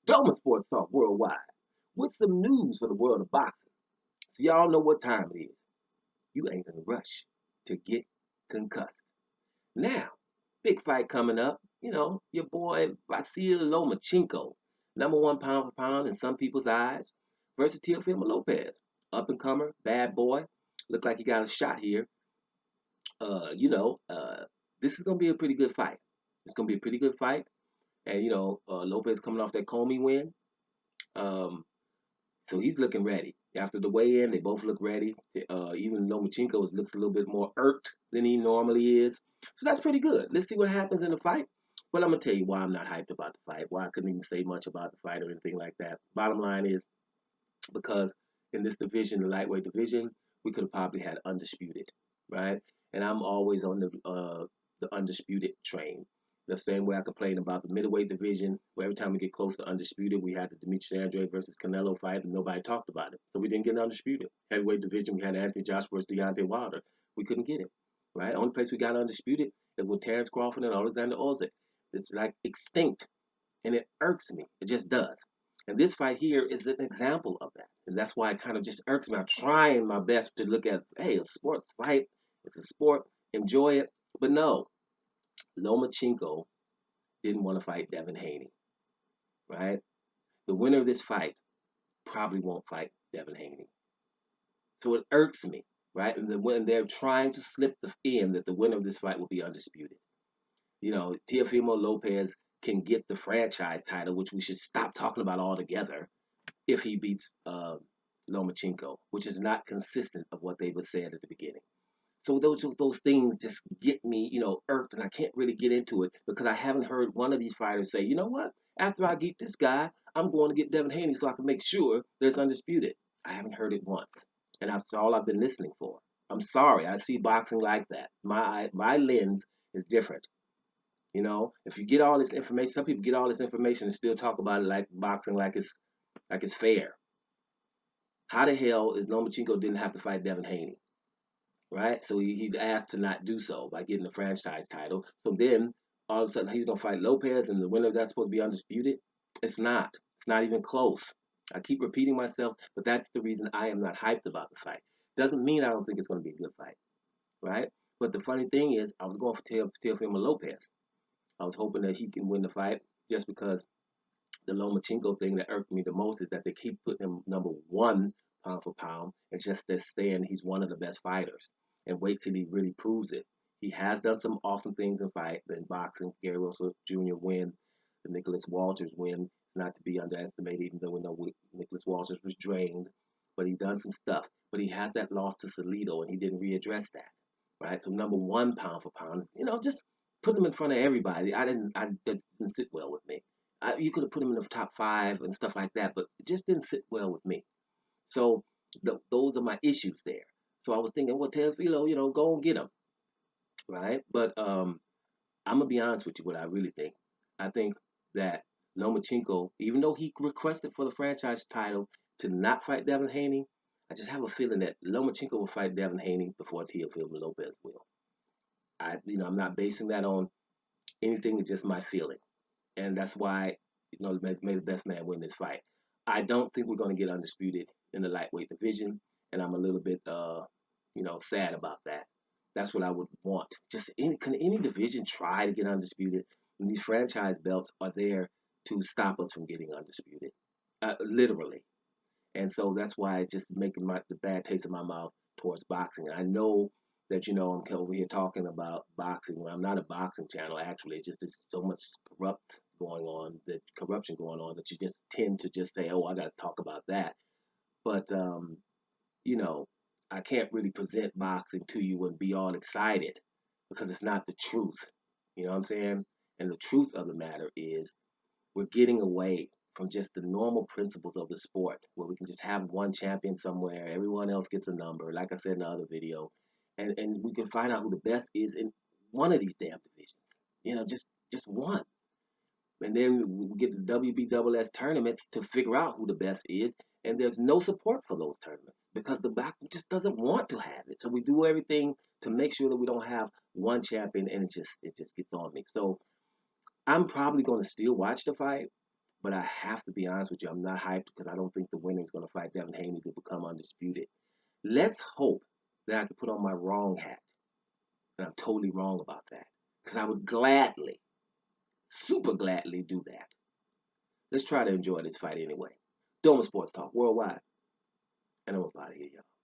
Doma Sports Talk Worldwide with some news for the world of boxing. So y'all know what time it is. You ain't in a rush to get concussed. Now, big fight coming up. You know, your boy Vasil Lomachenko, number one pound for pound in some people's eyes, versus Teofimo Lopez, up and comer, bad boy. Look like he got a shot here. Uh, you know, uh, this is gonna be a pretty good fight. It's gonna be a pretty good fight, and Lopez coming off that Comey win. Um, So he's looking ready. After the weigh-in, they both look ready. Even Lomachenko looks a little bit more irked than he normally is. So that's pretty good. Let's see what happens in the fight. But I'm going to tell you why I'm not hyped about the fight, why I couldn't even say much about the fight or anything like that. Bottom line is because in this division, the lightweight division, we could have probably had undisputed, right? And I'm always on the undisputed train. The same way I complain about the middleweight division, where every time we get close to undisputed, we had the Demetrius Andrade versus Canelo fight, and nobody talked about it. So we didn't get undisputed. Heavyweight division, we had Anthony Joshua versus Deontay Wilder. We couldn't get it, right? Only place we got undisputed is with Terrence Crawford and Alexander Usyk. It's like extinct, and it irks me. It just does. And this fight here is an example of that. And that's why it kind of just irks me. I'm trying my best to look at, hey, a sports fight. It's a sport. Enjoy it. But no, Lomachenko didn't want to fight Devin Haney, right? The winner of this fight probably won't fight Devin Haney. So it irks me, right? And when they're trying to slip the in that the winner of this fight will be undisputed. You know, Teofimo Lopez can get the franchise title, which we should stop talking about altogether, if he beats Lomachenko, which is not consistent of what they were said at the beginning. So those things just get me, irked, and I can't really get into it because I haven't heard one of these fighters say, you know what? After I get this guy, I'm going to get Devin Haney so I can make sure there's undisputed. I haven't heard it once, and that's all I've been listening for. I'm sorry, I see boxing like that. My lens is different. If you get all this information, some people get all this information and still talk about it like boxing, like it's fair. How the hell is Lomachenko didn't have to fight Devin Haney? Right? So he's asked to not do so by getting the franchise title. So then all of a sudden he's gonna fight Lopez, and the winner of that's supposed to be undisputed. It's not. It's not even close. I keep repeating myself, but that's the reason I am not hyped about the fight. Doesn't mean I don't think it's gonna be a good fight, right? But the funny thing is, I was going for Teofimo Lopez. I was hoping that he can win the fight just because the Lomachenko thing that irked me the most is that they keep putting him number one pound for pound, and just they're saying he's one of the best fighters. And wait till he really proves it. He has done some awesome things in boxing. Gary Russell Jr. win, the Nicholas Walters win, not to be underestimated, even though we know Nicholas Walters was drained. But he's done some stuff. But he has that loss to Salido, and he didn't readdress that. Right? So number one pound for pound is, just put him in front of everybody. That didn't sit well with me. You could have put him in the top five and stuff like that, but it just didn't sit well with me. So those are my issues there. So I was thinking, well, Teofilo, go and get him, right? But I'm gonna be honest with you, what I really think. I think that Lomachenko, even though he requested for the franchise title to not fight Devin Haney, I just have a feeling that Lomachenko will fight Devin Haney before Teofilo Lopez will. I'm not basing that on anything. It's just my feeling, and that's why may the best man win this fight. I don't think we're going to get undisputed in the lightweight division, and I'm a little bit sad about that. That's what I would want. Just can any division try to get undisputed? And these franchise belts are there to stop us from getting undisputed, literally. And so that's why it's just making the bad taste in my mouth towards boxing. I know that I'm over here talking about boxing when I'm not a boxing channel. Actually, it's just there's so much corruption going on that you just tend to just say, "Oh, I got to talk about that." But you know, I can't really present boxing to you and be all excited because it's not the truth. You know what I'm saying? And the truth of the matter is we're getting away from just the normal principles of the sport where we can just have one champion somewhere, everyone else gets a number, like I said in the other video, and we can find out who the best is in one of these damn divisions. Just one. And then we get the WBSS tournaments to figure out who the best is, and there's no support for those tournaments because the back just doesn't want to have it. So we do everything to make sure that we don't have one champion, and it just gets on me. So I'm probably going to still watch the fight, But I have to be honest with you, I'm not hyped because I don't think the winner is going to fight Devin Haney to become undisputed. Let's hope that I can put on my wrong hat. And I'm totally wrong about that. Because I would gladly, super gladly do that. Let's try to enjoy this fight anyway. Doma Sports Talk Worldwide. And I'm about to hear y'all.